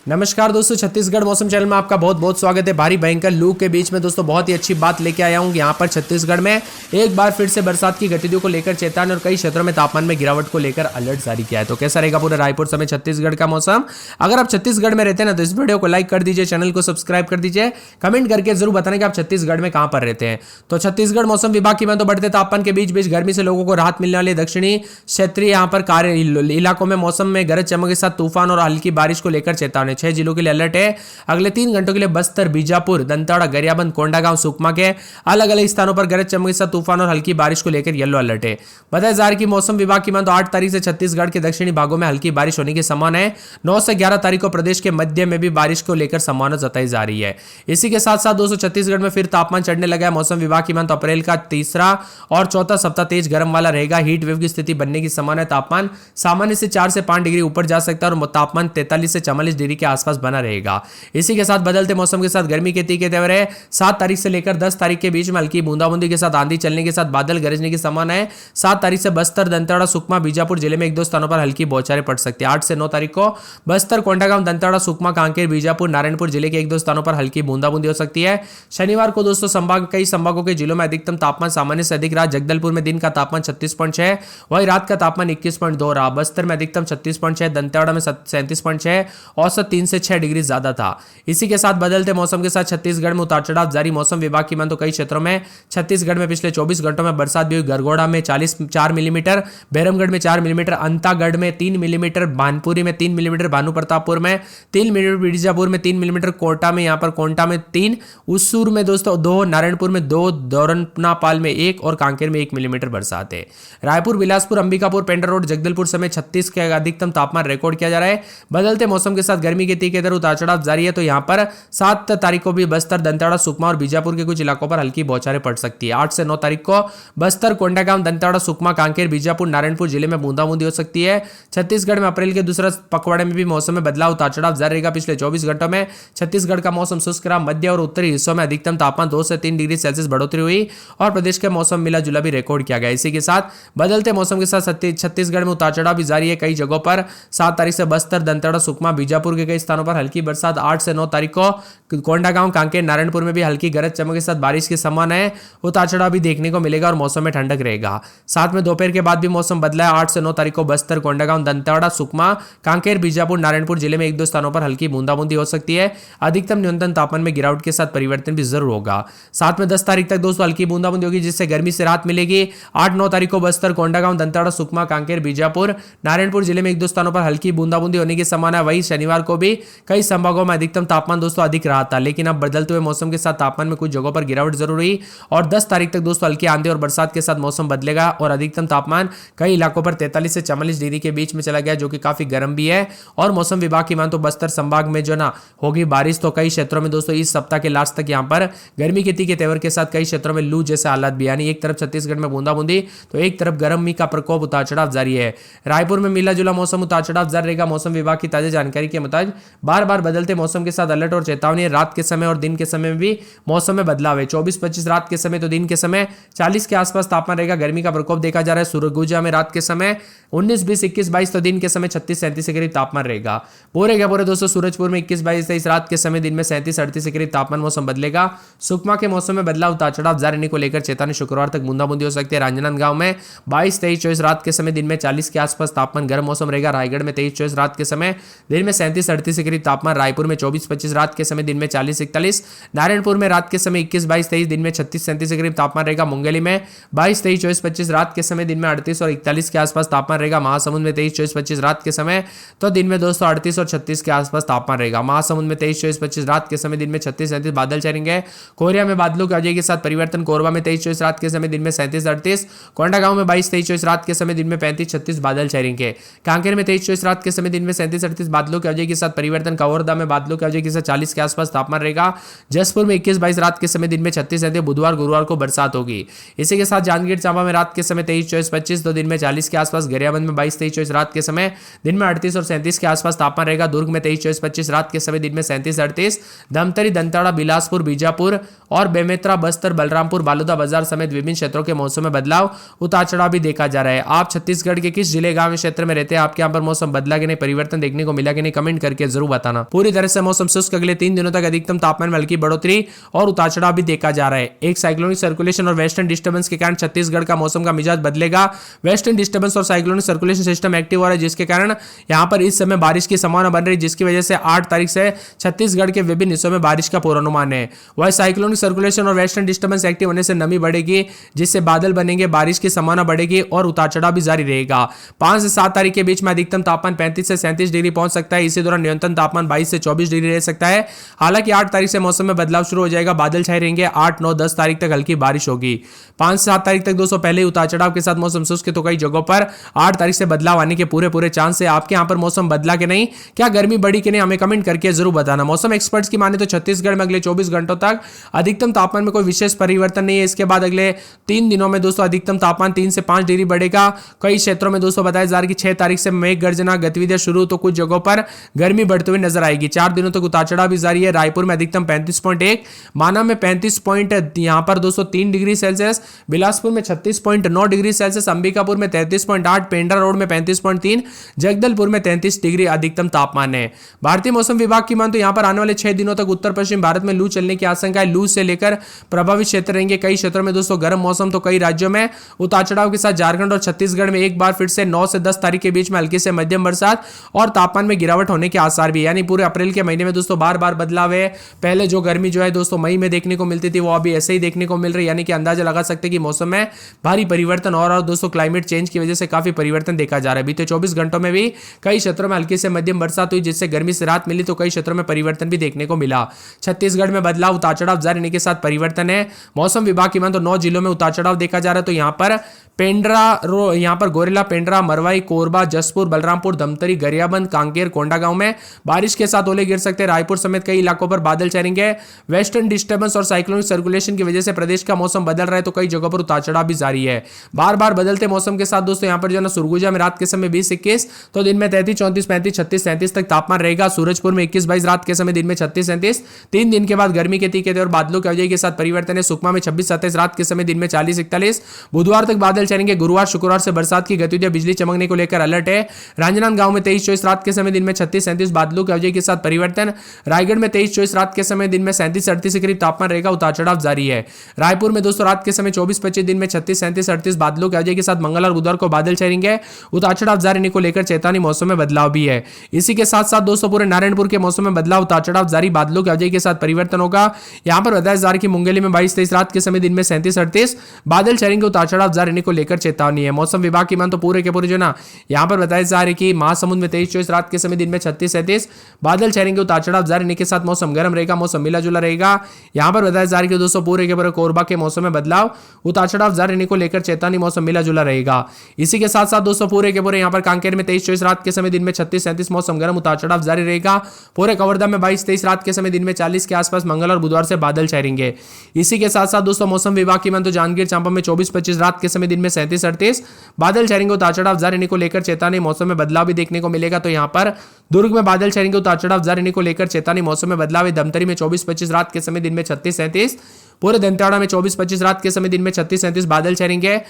नमस्कार दोस्तों, छत्तीसगढ़ मौसम चैनल में आपका बहुत बहुत स्वागत है। भारी भयंकर लू के बीच में दोस्तों बहुत ही अच्छी बात लेके आया हूँ। यहाँ पर छत्तीसगढ़ में एक बार फिर से बरसात की गतिविधियों को लेकर चेतावनी और कई क्षेत्रों में तापमान में गिरावट को लेकर अलर्ट जारी किया है। तो कैसा रहेगा पूरे रायपुर समेत छत्तीसगढ़ का मौसम? अगर आप छत्तीसगढ़ में रहते हैं ना तो इस वीडियो को लाइक कर दीजिए, चैनल को सब्सक्राइब कर दीजिए, कमेंट करके जरूर बताने कि आप छत्तीसगढ़ में कहां पर रहते हैं। तो छत्तीसगढ़ मौसम विभाग की मैं तो बढ़ते तापमान के बीच बीच गर्मी से लोगों को राहत मिलने वाली दक्षिणी क्षेत्रीय यहाँ पर कार्य इलाकों में मौसम में गरज चमक के साथ तूफान और हल्की बारिश को लेकर चेतावनी। 6 जिलों के लिए अलर्ट है। अगले 3 घंटों के लिए बस्तर, बीजापुर, दंतेवाड़ा, गरियाबंद, कोंडागांव, सुकमा के अलग अलग स्थानों पर गरज चमक के साथ तूफान और हल्की बारिश को लेकर येलो अलर्ट है। बताया जा रहा है कि मौसम विभाग की माने तो 8 तारीख से छत्तीसगढ़ के दक्षिणी भागों में हल्की बारिश होने की संभावना है। 9 से 11 तारीख को प्रदेश के मध्य में भी बारिश को लेकर संभावना जताई जा रही है। इसी के साथ साथ दोस्तों छत्तीसगढ़ में फिर तापमान चढ़ने लगा है। मौसम विभाग की माने तो अप्रैल का तीसरा और चौथा सप्ताह तेज गर्म वाला रहेगा। हीट वेव की स्थिति बनने की संभावना है। तापमान सामान्य से 4 से 5 डिग्री ऊपर जा सकता है और तापमान 43 से 44 डिग्री के आसपास बना रहेगा। इसी के साथ बदलते मौसम के साथ गर्मी के तीखे तेवर है। 7 तारीख से लेकर 10 तारीख के बीच में हल्की बूंदाबूंदी के साथ आंधी चलने के साथ बादल गरजने की संभावना है। 7 तारीख से बस्तर, दंतेवाड़ा, सुकमा, बीजापुर जिले में 1-2 स्थानों पर हल्की बौछारें पड़ सकती है। 8 से 9 तारीख को बस्तर, कोंडागांव, दंतेवाड़ा, सुकमा, कांकेर, बीजापुर, नारायणपुर जिले के 1-2 स्थानों पर हल्की बूंदाबूंदी हो सकती है। शनिवार को दोस्तों कई संभागों के जिलों में अधिकतम तापमान सामान्य से अधिक रहा। जगदलपुर में दिन का तापमान 36.6, वहीं रात का तापमान 21.2 रहा। बस्तर में अधिकतम 36.6, दंतेवाड़ा में 37.6, औसत 3 से 6 डिग्री ज्यादा था। इसी के साथ बदलते मौसम के साथ छत्तीसगढ़ में उतार चढ़ाव जारी। मौसम विभाग की माने तो कई क्षेत्रों में छत्तीसगढ़ में पिछले 24 घंटों में बरसात भी हुई। गरगोड़ा में 4 मिलीमीटर, बैरमगढ़ में 4 मिलीमीटर, अंतागढ़ में 3 मिलीमीटर, भानपुरी में 3 मिलीमीटर, भानु प्रतापपुर में 3 मिलीमीटर, बीजापुर में 3 मिलीमीटर, कोटा में यहाँ पर कोंटा में 3, उसूर में दोस्तों 2, नारायणपुर में 2, दोरनपाल में 1 और कांकेर में 1 मिलीमीटर बरसात है। रायपुर, बिलासपुर, अंबिकापुर, पेंड्रा रोड, जगदलपुर समेत 36 के अधिकतम तापमान रिकॉर्ड किया जा रहा है। बदलते मौसम के साथ गर्मी के तीखे दर उतार चढ़ाव जारी है। तो यहाँ पर 7 तारीख को भी बस्तर, दंतेवाड़ा, सुकमा और बीजापुर के कुछ इलाकों पर हल्की बौछारें पड़ सकती है। 8 से 9 तारीख को बस्तर, कोंडागांव, दंतेवाड़ा, सुकमा, कांकेर, बीजापुर, नारायणपुर जिले में बूंदाबूंदी हो सकती है। छत्तीसगढ़ में अप्रैल के दूसरा पखवाड़े में भी मौसम में बदलाव उतार चढ़ाव जारी रहेगा। पिछले 24 घंटों में छत्तीसगढ़ का मौसम शुष्क रहा। मध्य और उत्तरी हिस्सों में अधिकतम तापमान 2 से 3 डिग्री सेल्सियस बढ़ोतरी हुई और प्रदेश के मौसम मिला जुला भी रिकॉर्ड किया गया। इसी के साथ बदलते मौसम के साथ छत्तीसगढ़ में उतार चढ़ाव भी जारी है। कई जगहों पर 7 तारीख से बस्तर, दंतेवाड़ा, सुकमा, बीजापुर के कई स्थानों पर हल्की बरसात। 8 से 9 तारीख को कोंडागांव, कांकेर, नारायणपुर में भी हल्की गरज चमक के साथ बारिश की संभावना है। उतार चढ़ाव भी देखने को मिलेगा और मौसम में ठंडक रहेगा। साथ में दोपहर के बाद भी मौसम बदला है। 8 से 9 तारीख को बस्तर, कोंडागांव, दंतेवाड़ा, सुकमा, कांकेर, बीजापुर, नारायणपुर जिले में 1-2 स्थानों पर हल्की बूंदाबूंदी हो सकती है। अधिकतम न्यूनतम तापमान में गिरावट के साथ परिवर्तन भी जरूर होगा। साथ में 10 तारीख तक दोस्तों हल्की बूंदाबूंदी होगी जिससे गर्मी से राहत मिलेगी। 8-9 तारीख को बस्तर, कोंडागांव, दंतेवाड़ा, सुकमा, कांकेर, बीजापुर, नारायणपुर जिले में 1-2 स्थानों पर हल्की बूंदाबूंदी होने की संभावना है। वहीं शनिवार को भी कई संभागों में अधिकतम तापमान दोस्तों अधिक रहा था, लेकिन अब बदलते हुए मौसम के साथ तापमान में कुछ जगहों पर गिरावट जरूर हुई। और 10 तारीख तक दोस्तों हल्की आंधी और बरसात के साथ मौसम बदलेगा और अधिकतम तापमान कई इलाकों पर 43 से 44 डिग्री के बीच में चला गया, जो कि काफी गर्म भी है। और मौसम विभाग की मान तो बस्तर संभाग में जो ना होगी बारिश, तो कई क्षेत्रों में दोस्तों इस सप्ताह के लास्ट तक यहाँ पर गर्मी के तीखे तेवर के साथ कई क्षेत्रों में लू जैसे हालात भी, यानी एक तरफ छत्तीसगढ़ में बूंदाबूंदी तो एक तरफ गर्मी का प्रकोप उतार चढ़ाव जारी है। रायपुर में मिला जुला मौसम उतार चढ़ाव जारी रहेगा। मौसम विभाग की ताजा जानकारी के मुताबिक बार बार बदलते मौसम के साथ अलर्ट और चेतावनी। रात के समय और दिन के समय में भी मौसम में बदलाव है। 24-25 रात के समय तो दिन के समय 40 के आसपास तापमान रहेगा। गर्मी का प्रकोप देखा जा रहा है। सुरगुजा में रात के समय 19, 20, 21, 22 तो दिन के समय 36, 37 के करीब तापमान रहेगा। पूरे दोस्तों सूरजपुर में 21, 22, 23 रात के समय, दिन में 37, 38 के करीब तापमान मौसम बदलेगा। सुकमा के मौसम में बदलाव उतार चढ़ाव जारी रहने को लेकर चेतावनी। शुक्रवार तक बूंदाबूंदी हो सकती है। राजनांदगांव में 22, 23, 24 रात के समय, दिन में 40 के आसपास तापमान गर्म मौसम रहेगा। रायगढ़ में 23, 24 रात के समय, दिन में 37, 38 के करीब तापमान। रायपुर में 24, 25 रात के समय, दिन में 40, 41। नारायणपुर में रात के समय 21, 22, 23, दिन में 36, 37 के करीब तापमान रहेगा। मुंगेली में 22, 23, 24, 25 रात के समय, दिन में 38 और 41 के आसपास तापमान रहेगा। महासमुंद में 23, 24, 25 रात के समय, तो दिन में दोस्तों 38 और 36 के आसपास तापमान रहेगा। महासमुंद में 23, 24, 25 रात के समय, दिन में 36, 37 बादल चढ़ेंगे। कोरिया में बादलों की वजह के साथ परिवर्तन। कोरबा में 23, 24 रात के समय, दिन में 37, 38। कोंडागांव में 22, 23, 24 रात के समय, दिन में 35, 36 बादल चढ़ेंगे। कांकेर में 23, 24 रात के समय, दिन में 37, 38 बादलों की वजह के साथ परिवर्तन। कवर्धा में बादलों की वजह के साथ 40 के आसपास तापमान रहेगा। जसपुर में 21, 22 रात के समय, दिन में 36, 37। बुधवार, गुरुवार को बरसात होगी। इसी के साथ जांजगीर चांपा में रात के समय 23, 24, 25 तो दिन में 40 के आसपास। गरियाबंद में 22-23-24 रात के समय दिन में 38 और 37 के आसपास तापमान रहेगा। दुर्ग में 23-24-25 रात के समय दिन में 37-38। धमतरी, दंतेवाड़ा, बिलासपुर, बीजापुर और बेमेतरा, बस्तर, बलरामपुर, बालोदा बाजार समेत विभिन्न क्षेत्रों के मौसम में बदलाव, उतार चढ़ाव भी देखा जा रहा है। आप छत्तीसगढ़ के किस जिले, गांव, क्षेत्र में रहते हैं? आपके यहाँ पर मौसम बदला कि नहीं, परिवर्तन देखने को मिला कि नहीं, कमेंट करके जरूर बताना। पूरी तरह से मौसम शुष्क अगले 3 दिनों तक अधिकतम तापमान में हल्की बढ़ोतरी और उतार चढ़ाव भी देखा जा रहा है। एक साइक्लोनिक सर्कुलेशन और वेस्टर्न डिस्टर्बेंस के कारण छत्तीसगढ़ का मौसम का मिजाज बदलेगा। वेस्टर्न डिस्टर्बेंस और साइक्लोनिक सर्कुलेशन सिस्टम एक्टिव हो रहा है, जिसके कारण यहां पर इस समय बारिश की संभावना बन रही है, जिसकी वजह से 8 तारीख से छत्तीसगढ़ के विभिन्न हिस्सों में बारिश का पूर्वानुमान है। वह साइक्लोनिक सर्कुलेशन और वेस्टर्न डिस्टर्बेंस एक्टिव होने से नमी बढ़ेगी, जिससे बादल बनेंगे, बारिश की संभावना बढ़ेगी और उतार चढ़ाव भी जारी रहेगा। 5 से 7 तारीख के बीच में अधिकतम तापमान 35 से 37 डिग्री पहुंच सकता है। इसी दौरान न्यूनतम तापमान 22 से 24 डिग्री रह सकता है। हालांकि 8 तारीख से मौसम में बदलाव शुरू हो जाएगा, बादल छाए रहेंगे। 8, 9, 10 तारीख तक हल्की बारिश होगी। 5 से 7 तारीख तक दोस्तों पहले उतार चढ़ाव के साथ मौसम शुष्क, तो कई जगहों पर 8 तारीख से बदलाव आने के पूरे चांस है। आपके यहां पर मौसम बदला कि नहीं, क्या गर्मी बढ़ी कि नहीं, हमें कमेंट करके जरूर बताना। मौसम एक्सपर्ट्स की माने तो छत्तीसगढ़ में अगले 24 घंटों तक अधिकतम तापमान में कोई विशेष परिवर्तन नहीं है। इसके बाद अगले 3 दिनों में दोस्तों अधिकतम तापमान 3 से 5 डिग्री बढ़ेगा। कई क्षेत्रों में दोस्तों बताया जा रहा है कि 6 तारीख से मेघ गर्जना गतिविधियां शुरू, तो कुछ जगहों पर गर्मी बढ़ते हुए नजर आएगी। 4 दिनों तक उतार चढ़ाव भी जारी है। रायपुर में अधिकतम 35.1, माना में 35 यहां पर दोस्तों 3 डिग्री सेल्सियस, बिलासपुर में 36.9 डिग्री सेल्सियस, अंबिकापुर में 33.8, पेंड्रा रोड में 35.3, जगदलपुर में 33 डिग्री अधिकतम तापमान है। भारतीय मौसम विभाग की मान तो यहां पर आने वाले 6 दिनों तक उत्तर पश्चिम भारत में लू चलने की आशंका है। लू से लेकर प्रभावित क्षेत्र रहेंगे। कई क्षेत्रों में दोस्तों गर्म मौसम, तो कई राज्यों में उतार चढ़ाव के साथ झारखंड और छत्तीसगढ़ में एक बार फिर से 9 से 10 तारीख के बीच में हल्की से मध्यम बरसात और तापमान में गिरावट होने के आसार भी, यानी पूरे अप्रैल के महीने में दोस्तों बार बार बदलाव है। पहले जो गर्मी जो है दोस्तों मई में देखने को मिलती थी, वो अभी ऐसे ही देखने को मिल रही है, यानी कि अंदाजा लगा सकते हैं कि मौसम में भारी परिवर्तन और दोस्तों क्लाइमेट चेंज की वजह से काफी परिवर्तन देखा जा रहा है। बीते 24 घंटों में भी कई क्षेत्रों में हल्की से मध्यम बरसात हुई, जिससे गर्मी से राहत मिली, तो कई क्षेत्रों में परिवर्तन भी देखने को मिला। छत्तीसगढ़ में बदलाव, उतार चढ़ाव जारी रहने के साथ परिवर्तन है। मौसम विभाग की मान तो 9 जिलों में उतार चढ़ाव देखा जा रहा है। तो यहां पर यहां पर गोरेला, पेंड्रा, मरवाई, कोरबा, जसपुर, बलरामपुर, धमतरी, गरियाबंद, कांकेर, कोंडागांव में बारिश के साथ ओले गिर सकते हैं। रायपुर समेत कई इलाकों पर बादल छाएंगे। वेस्टर्न डिस्टर्बेंस और साइक्लोनिक सर्कुलेशन की वजह से प्रदेश का मौसम बदल रहा है, तो कई जगहों पर उतार चढ़ाव भी जारी है। बार बार बदलते मौसम के साथ दोस्तों यहां पर जो है ना सुरगुजा में रात के समय 20-21, तो दिन में 33, 34, 35, 36, 37 तक तापमान रहेगा। सूरजपुर में 21-22 रात के समय दिन में 36, 37। 3 दिन के बाद गर्मी के तीखे और बादलों की वजह के साथ परिवर्तन है। सुकमा में 26-27 रात के समय दिन में 40, 41। बुधवार तक बादल चलेंगे। गुरुवार, शुक्रवार से बरसात की गतिविधियां, बिजली चमकने को लेकर अलर्ट है। राजनांदगांव में 23-24 रात के समय दिन में 36, 37 बादलों की वजह के साथ परिवर्तन। रायगढ़ में 23-24 रात के समय दिन में 37, 38 के करीब तापमान रहेगा। उतार चढ़ाव जारी है। रायपुर में दोस्तों रात के समय 24-25, दिन में 36, 37, 38 बादलों की वजह के साथ मंगल और बुधवार को बादल छाएंगे। उतार चढ़ाव जारी रहने को लेकर चेतावनी, मौसम में बदलाव भी है। इसी के साथ साथ दोस्तों पूरे नारायणपुर के मौसम में बदलाव, उतार चढ़ाव जारी, बादलों की वजह के साथ परिवर्तन होगा। यहां पर बताया जा रहा है कि मुंगेली में 22-23 रात के समय दिन में 37, 38 बादल छाएंगे। उतार चढ़ाव जारी रहने को लेकर चेतावनी है। मौसम विभाग की मान तो पूरे के पूरे जो ना यहां पर बताया जा रहा है कि महासमुंद में 23-24 रात के समय दिन में 36, 37 बादल छाएंगे। उतार चढ़ाव जारी रहने के साथ मौसम गर्म रहेगा, मौसम मिला जुला रहेगा। यहां पर बताया जा रहा है कि दोस्तों पूरे के पूरे कोरबा के मौसम में बदलाव, उतार चढ़ाव जारी रहने को लेकर चेतावनी, मौसम मिला जुला रहेगा। इसी के साथ साथ दोस्तों पूरे के पूरे यहां पर कांकेर में 23-24 रात के समय दिन में 36, 37 मौसम गर्म, उतार चढ़ाव जारी रहेगा। पूरे कवर्धा में 22-23 रात के समय दिन में 40 के आसपास मंगल और बुधवार से बादल छाएंगे। इसी के साथ साथ दोस्तों मौसम विभाग की मान तो जांजगीर चांपा में 24-25 रात के समय दिन में 37, 38 बादल छाएंगे। उतार चढ़ाव जारी रहने को लेकर चेतावनी, मौसम में बदलाव भी देखने को मिलेगा। तो यहां पर दुर्ग में बादल छाएंगे। उतार चढ़ाव जारी रहने को लेकर चेतावनी, मौसम में बदलाव है। धमतरी में 24-25 रात के समय दिन में 36, 37 पूरे दंतेवाड़ा में 24-25 रात के समय दिन में 36, 37 बादल छाएंगे।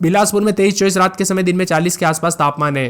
बिलासपुर में 23-24 रात के समय दिन में 40 के आसपास तापमान है।